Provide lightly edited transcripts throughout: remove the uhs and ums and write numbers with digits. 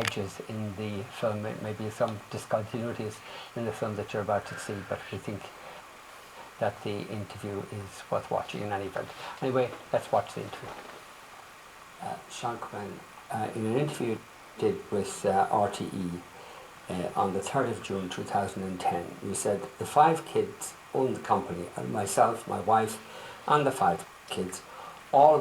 edges in the film, maybe some discontinuities in the film that you're about to see, but we think that the interview is worth watching in any event. Anyway, let's watch the interview. Sean Quinn, in an interview you did with RTE on the 3rd of June 2010, you said the 5 kids own the company, and myself, my wife, and the 5 kids all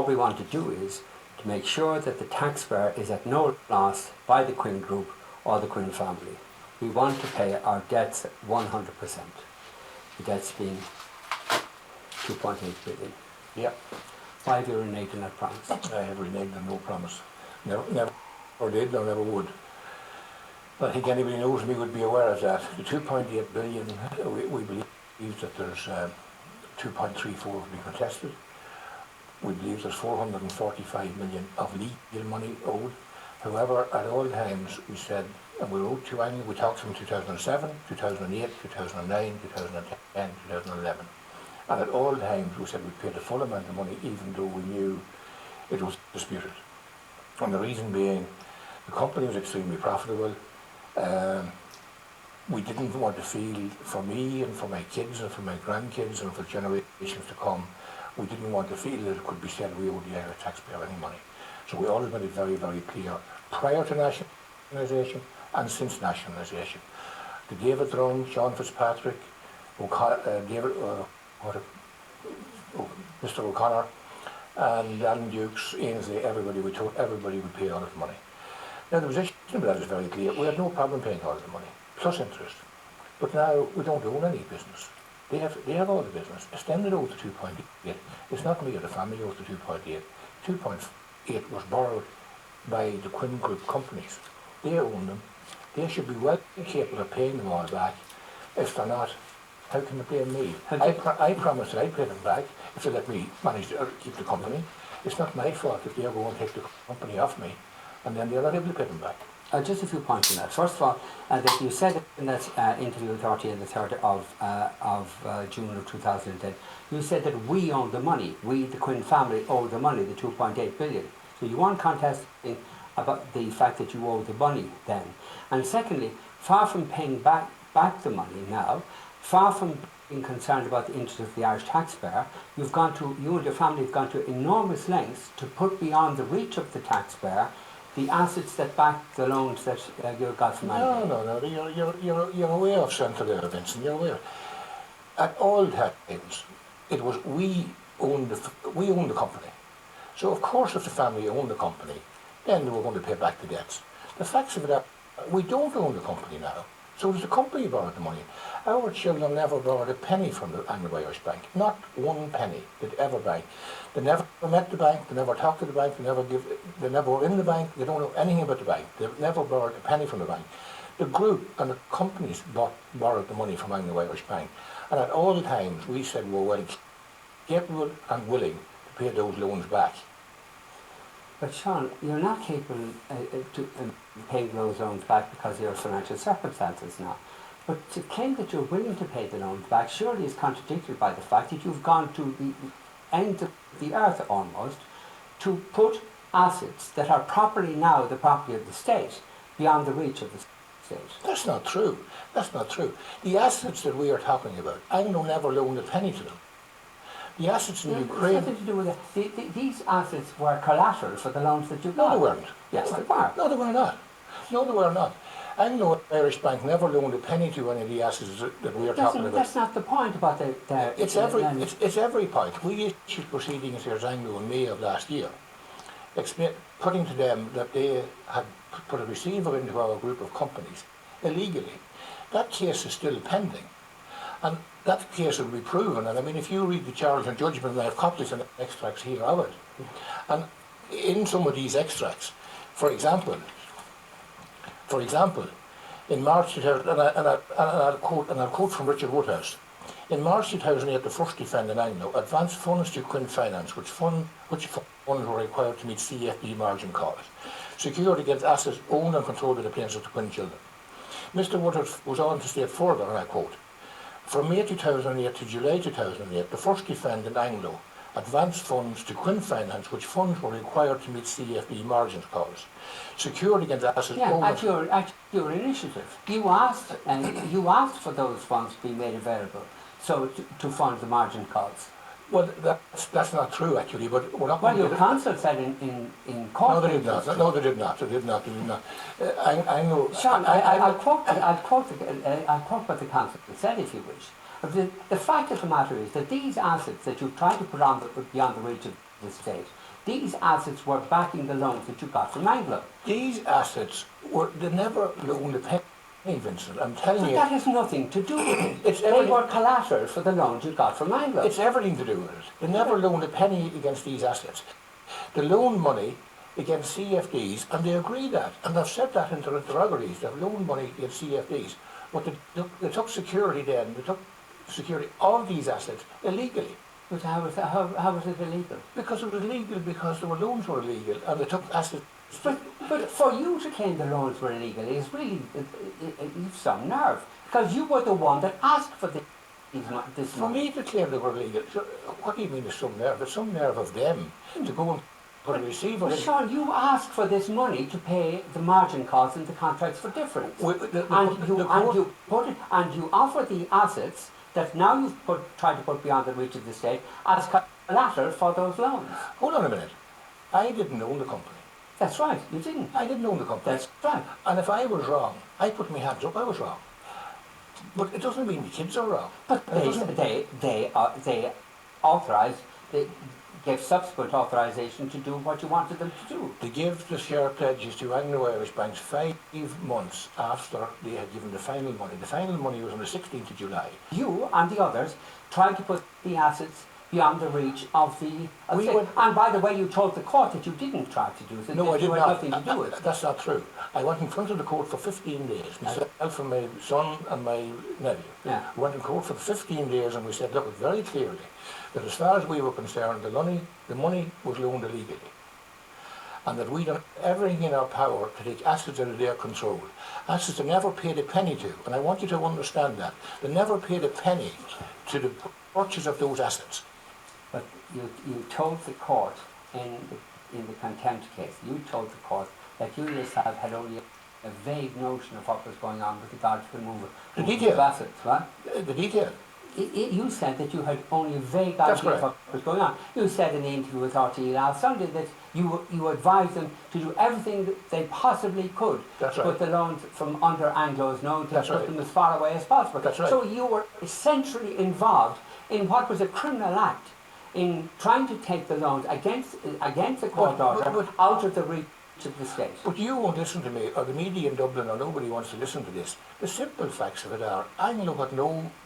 we want to do is to make sure that the taxpayer is at no loss by the Quinn Group or the Quinn family. We want to pay our debts 100%. The debts being 2.8 billion. Yeah. Why have you reneged on that promise? I have reneged on no promise. Never did, nor never would. But I think anybody knows me would be aware of that. The 2.8 billion, we believe that there's 2.34 will be contested. We believe there's 445 million of legal money owed. However, at all times we said, and we wrote to Angle, we talked from 2007, 2008, 2009, 2010, 2011. And at all times we said we'd pay the full amount of money even though we knew it was disputed. And the reason being, the company was extremely profitable. We didn't want to feel, for me and for my kids and for my grandkids and for generations to come, we didn't want to feel that it could be said we owed the Irish taxpayer any money. So we always made it very, very clear, prior to nationalisation and since nationalisation. The David Drone, Sean Fitzpatrick, Mr. O'Connor, and Alan Dukes, Ainsley, everybody, we told everybody would pay all of the money. Now the position of that is very clear. We had no problem paying all of the money, plus interest. But now we don't own any business. They have all the business. Extended owes the 2.8. It's not me or the family owes the 2.8. 2.8 was borrowed by the Quinn Group companies. They own them. They should be well capable of paying them all back. If they're not, how can they blame me? I promised that I'd pay them back if they let me manage to keep the company. It's not my fault if they ever want to take the company off me, and then they're not able to pay them back. Just a few points on that. First of all, that you said in that interview with RTE on the 3rd of June of 2010, you said that we own the money. We, the Quinn family, owe the money, the 2.8 billion. So you weren't contesting about the fact that you owe the money then. And secondly, far from paying back the money now, far from being concerned about the interest of the Irish taxpayer, you and your family have gone to enormous lengths to put beyond the reach of the taxpayer the assets that back the loans that you got from Angle. No, you're aware of something there, Vincent, you're aware. At all times, it was we owned the company. So of course if the family owned the company, then they were going to pay back the debts. The facts of it are, we don't own the company now. So it was the company who borrowed the money. Our children never borrowed a penny from the Anglo-Irish Bank. Not one penny did ever bank. They never met the bank, they never talked to the bank, they never were in the bank, they don't know anything about the bank. They've never borrowed a penny from the bank. The group and the companies borrowed the money from Anglo-Irish Bank. And at all times we said we were capable and willing to pay those loans back. But Sean, you're not capable of paying those loans back because of your financial circumstances now. But to claim that you're willing to pay the loans back surely is contradicted by the fact that you've gone to the end of the earth almost to put assets that are properly now the property of the state beyond the reach of the state. That's not true. That's not true. The assets that we are talking about, Anglo never loaned a penny to them. The assets in Ukraine... Nothing to do with that. These assets were collateral for the loans that you got. No, they weren't. Yes, they were. No, they were not. No, they were not. Anglo-Irish Bank never loaned a penny to any of the assets that we are talking about. That's not the point about the... It's every point. We issued proceedings here as Anglo in May of last year, putting to them that they had put a receiver into our group of companies illegally. That case is still pending. And that case will be proven. And I mean, if you read the charge and judgment, I have copies and extracts here of it. And in some of these extracts, for example, in March 2000, and I'll quote from Richard Woodhouse. In March 2008, the first defendant, Anglo, advanced funds to Quinn Finance, which funds were required to meet CFD margin calls, secured against assets owned and controlled by the plaintiffs of the Quinn children. Mr. Woodhouse was on to state further, and I quote, from May 2008 to July 2008, the first defendant, Anglo, advanced funds to Quinn Finance, which funds were required to meet CFD margin calls, secured against assets Yeah, at your initiative. You asked for those funds to be made available so to fund the margin calls. Well, that's not true, actually, but we're not Well, going your to... counsel said in court. No, they did not. No, they did not. They did not. They did not. I know... Sean, I'll quote what the counsel said, if you wish. The fact of the matter is that these assets that you've tried to put beyond the reach of the state, these assets were backing the loans that you got from Anglo. These assets they never loaned a penny, Vincent. I'm telling you. But that has nothing to do with it. They were collateral for the loans you got from Anglo. It's everything to do with it. They never loaned a penny against these assets. They loaned money against CFDs, and they agreed that, and they've said that in their interrogatories. They've loaned money against CFDs, but they took security then. They took security of these assets illegally. But how was it illegal? Because it was illegal because the loans were illegal, and they took assets. But for you to claim the loans were illegal is really you've some nerve, because you were the one that asked for this money. For me to claim they were illegal, so what do you mean there's some nerve? There's some nerve of them to go and put a receiver in. Sean, you asked for this money to pay the margin costs and the contracts for difference. And you offer the assets that now you've tried to put beyond the reach of the state as collateral for those loans. Hold on a minute. I didn't own the company. That's right, you didn't. I didn't own the company. That's right. And if I was wrong, I put my hands up, I was wrong. But it doesn't mean the kids are wrong. But they authorised, they gave subsequent authorisation to do what you wanted them to do. They gave the share pledges to Anglo-Irish banks 5 months after they had given the final money. The final money was on the 16th of July. You and the others tried to put the assets beyond the reach of the... and by the way, you told the court that you didn't try to do it. No, I did not. Nothing to do with it. That's not true. I went in front of the court for 15 days. Myself and my son and my nephew. Yeah. We went in court for 15 days and we said, look, very clearly, that as far as we were concerned, the money was loaned illegally. And that we'd done everything in our power to take assets out of their control. Assets they never paid a penny to. And I want you to understand that. They never paid a penny to the purchase of those assets. But you told the court in the contempt case, you told the court that you yourself had only a vague notion of what was going on with regard to the movement of assets, right? The detail. You said that you had only a vague idea of what was going on. You said in the interview with RTE last Sunday that you advised them to do everything that they possibly could to put the loans from under Anglo's nose to put them as far away as possible. That's right. So you were essentially involved in what was a criminal act in trying to take the loans against the court order out of the reach of the state. But you won't listen to me, or the media in Dublin, or nobody wants to listen to this. The simple facts of it are, Anglo had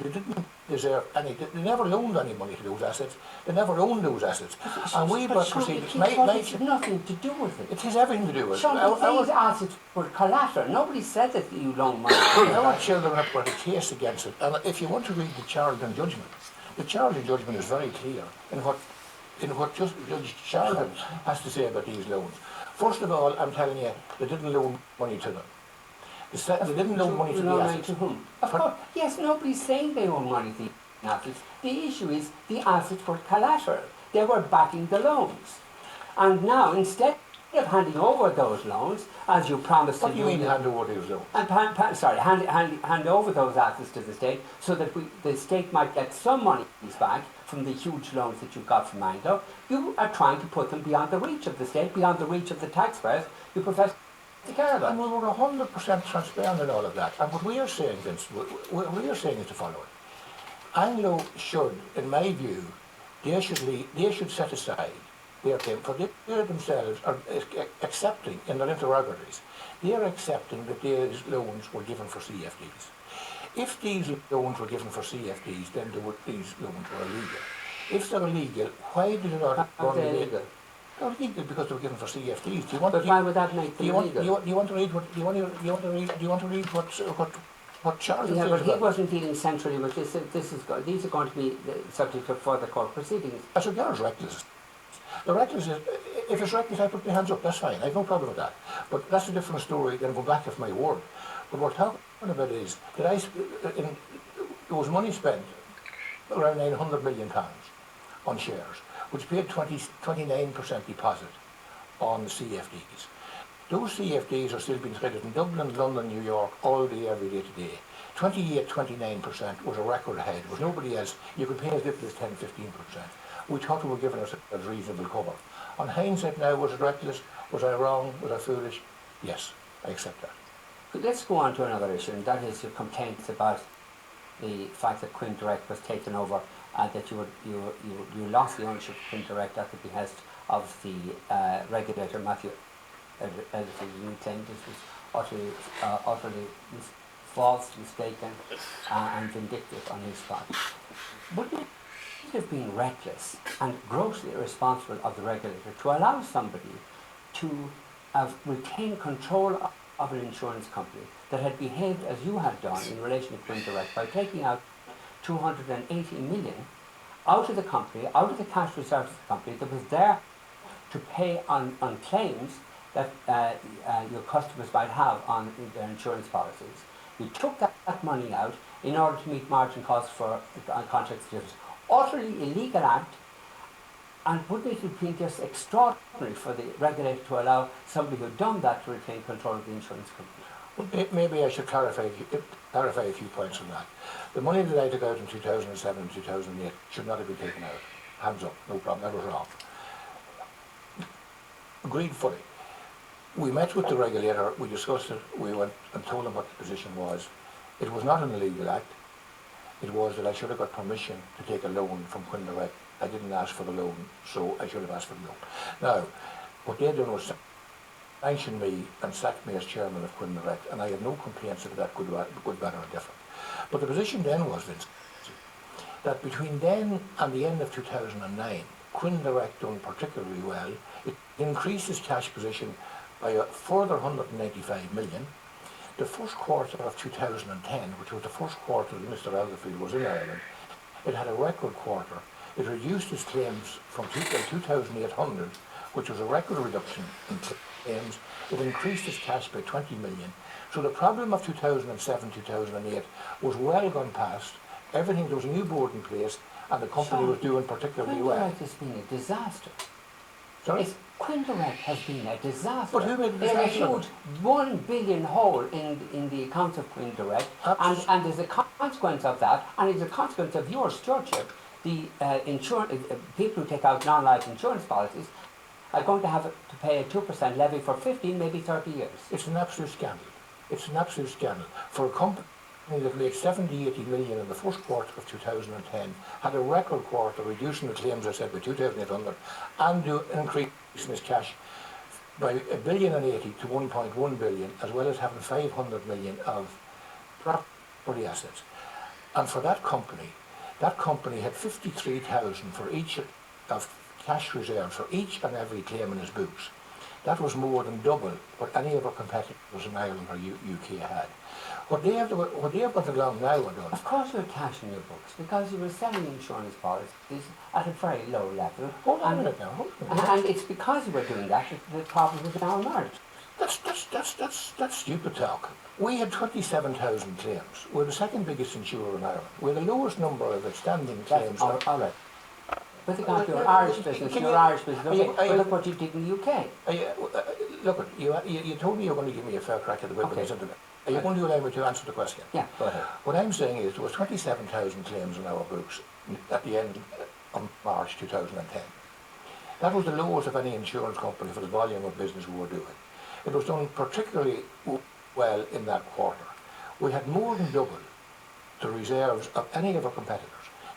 they didn't deserve any, they never loaned any money to those assets, they never owned those assets. And we were proceeding... It had nothing to do with it. It has everything to do with it. Sean, these assets were collateral. Nobody said that you loaned money. Our children have got a case against it, and if you want to read the Charlton judgment, the Charlton judgment is very clear in what Judge Charlton has to say about these loans. First of all, I'm telling you, they didn't loan money to them. They didn't loan money to the assets. To whom? Of course, yes, nobody's saying they own money to the assets. The issue is the assets were collateral. They were backing the loans. And now, instead of handing over those loans, as you promised to do... What do you mean hand over those loans? Hand over those assets to the state so that the state might get some money back from the huge loans that you got from Anglo. You are trying to put them beyond the reach of the state, beyond the reach of the taxpayers you profess to care about. And we were 100% transparent in all of that. And what we are saying, Vince, what we are saying is the following. Anglo should, in my view, they should set aside their claim, for they themselves are accepting in their interrogatories, they are accepting that these loans were given for CFDs. If these loans were given for CFDs, then these loans were illegal. If they're illegal, why did they not run illegal? They're illegal because they were given for CFDs. Why would that make them illegal? Do you want to read what Charles says? Yeah, but he wasn't dealing centrally with this. These are going to be the subject of further court proceedings. As regards reckless. The reckless is, if it's reckless, I put my hands up, that's fine, I have no problem with that. But that's a different story than go back of my word. But what we're talking about is that there was money spent, around £900 million on shares. which paid 29% deposit on CFDs. Those CFDs are still being traded in Dublin, London, New York, all day, every day today. 28, 29% was a record ahead. There was nobody else. You could pay as little as 10, 15%. We thought we were giving us a reasonable cover. On hindsight now, was it reckless? Was I wrong? Was I foolish? Yes, I accept that. Let's go on to another issue, and that is your complaints about the fact that Quinn Direct was taken over, and that you lost the ownership of Quinn Direct at the behest of the regulator, Matthew. You claimed this was utterly false, mistaken, and vindictive on his part. Wouldn't it have been reckless and grossly irresponsible of the regulator to allow somebody to have retained control of an insurance company that had behaved as you had done in relation to Quinn Direct by taking out 280 million out of the company, out of the cash reserves of the company that was there to pay on claims that your customers might have on their insurance policies? You took that money out in order to meet margin costs for contract certificates. Utterly illegal act, and wouldn't it have been just extraordinary for the regulator to allow somebody who had done that to retain control of the insurance company? Well, maybe I should clarify a few points on that. The money that I took out in 2007 and 2008 should not have been taken out. Hands up, no problem, that was wrong. Agreed fully. We met with the regulator, we discussed it, we went and told him what the position was. It was not an illegal act. It was that I should have got permission to take a loan from Quinn Direct. I didn't ask for the loan, so I should have asked for the loan. Now, what they done was sanction me and sacked me as chairman of Quinn Direct, and I had no complaints about that, good, bad or different. But the position then was, Vincent, that between then and the end of 2009, Quinn Direct done particularly well. It increased its cash position by a further 195 million. The first quarter of 2010, which was the first quarter that Mr. Elderfield was in Ireland, it had a record quarter. It reduced its claims from 2,800, which was a record reduction in claims. It increased its cash by 20 million. So the problem of 2007, 2008 was well gone past. Everything, there was a new board in place, and the company was doing particularly well. Quinn Direct has been a disaster. Sorry? Quinn Direct has been a disaster. But who made the There's a disaster? huge 1 billion hole in the accounts of Quinn Direct, and there's a consequence of that, and as a consequence of your stewardship, the people who take out non-life insurance policies are going to have to pay a 2% levy for 15, maybe 30 years. It's an absolute scandal. It's an absolute scandal. For a company that made 70, 80 million in the first quarter of 2010, had a record quarter, reducing the claims, I said, by 2,800, and increasing its cash by $1.08 billion to 1.1 billion, as well as having 500 million of property assets. And for that company had 53,000 for each of cash reserves for each and every claim in his books. That was more than double what any of our competitors in Ireland or UK had. What they have got along now are done. Of course you were cash in your books, because you were selling insurance policies at a very low level. Hold on a minute now. And it's because you were doing that the problem is now emerged. That's stupid talk. We had 27,000 claims. We're the second biggest insurer in Ireland. We're the lowest number of outstanding claims. All right. With regard to your Irish business, okay, but look what you did in the UK. Look, you told me you were going to give me a fair crack at the whip. Okay. Are you going to allow me to answer the question? Yeah, go ahead. What I'm saying is there was 27,000 claims in our books at the end of March 2010. That was the lowest of any insurance company for the volume of business we were doing. It was done particularly well in that quarter. We had more than double the reserves of any of our competitors.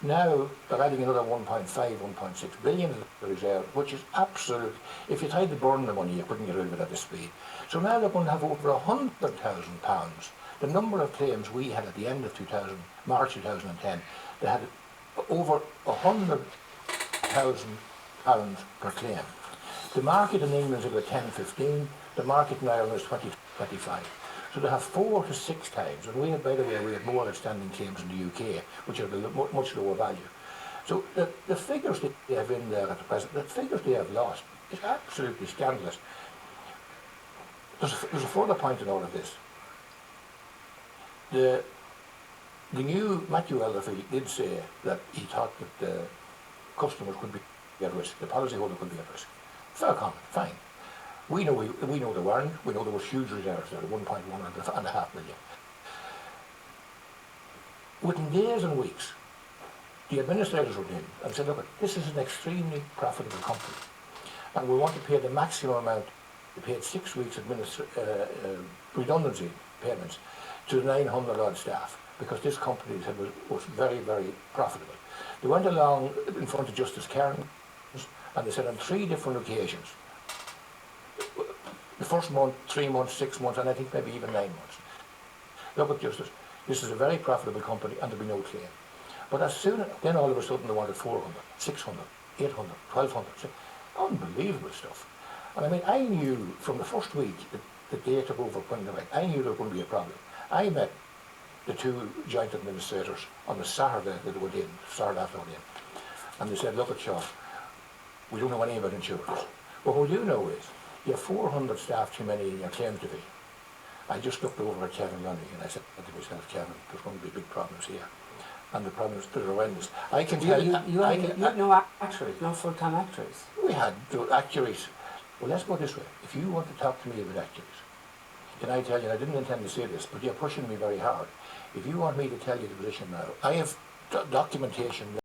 Now they're adding another 1.5, 1.6 billion to the reserve, which is absolute. If you tried to burn the money, you couldn't get rid of it at this speed. So now they're going to have over £100,000. The number of claims we had at the end of March 2010, they had over £100,000 per claim. The market in England is about 10, 15. The market in Ireland is 20, 25. So they have 4 to 6 times, and we had, by the way, we had more outstanding claims in the UK, which are much lower value. So the figures that they have in there at the present, the figures they have lost, is absolutely scandalous. There's a further point in all of this. The new Matthew Elderfield did say that he thought that the customers could be at risk. The policyholder could be at risk. Fair comment, fine. We know there weren't. We know there was huge reserves there, 1.1 million. Within days and weeks, the administrators were in and said, look, this is an extremely profitable company, and we want to pay the maximum amount. They paid 6 weeks redundancy payments to the 900 odd staff, because this company said was very, very profitable. They went along in front of Justice Cairns, and they said on 3 different occasions, the first month, 3 months, 6 months, and I think maybe even 9 months, look at Justice, this is a very profitable company and there'll be no claim. But as soon as, then all of a sudden they wanted 400, 600, 800, 1200, unbelievable stuff. And I mean, I knew from the first week that they took over Quinn, I knew there was going to be a problem. I met the 2 joint administrators on the Saturday that they were in, Saturday afternoon, and they said, look at Sean, we don't know anything about insurance. But what we do know is, you have 400 staff too many in your claims division. I just looked over at Kevin Lundy and I said to myself, Kevin, there's going to be big problems here. And the problems are horrendous. I can tell you... You had no actuaries, no full-time actuaries. We had actuaries. Well, let's go this way. If you want to talk to me about actuaries, can I tell you, and I didn't intend to say this, but you're pushing me very hard. If you want me to tell you the position now, I have documentation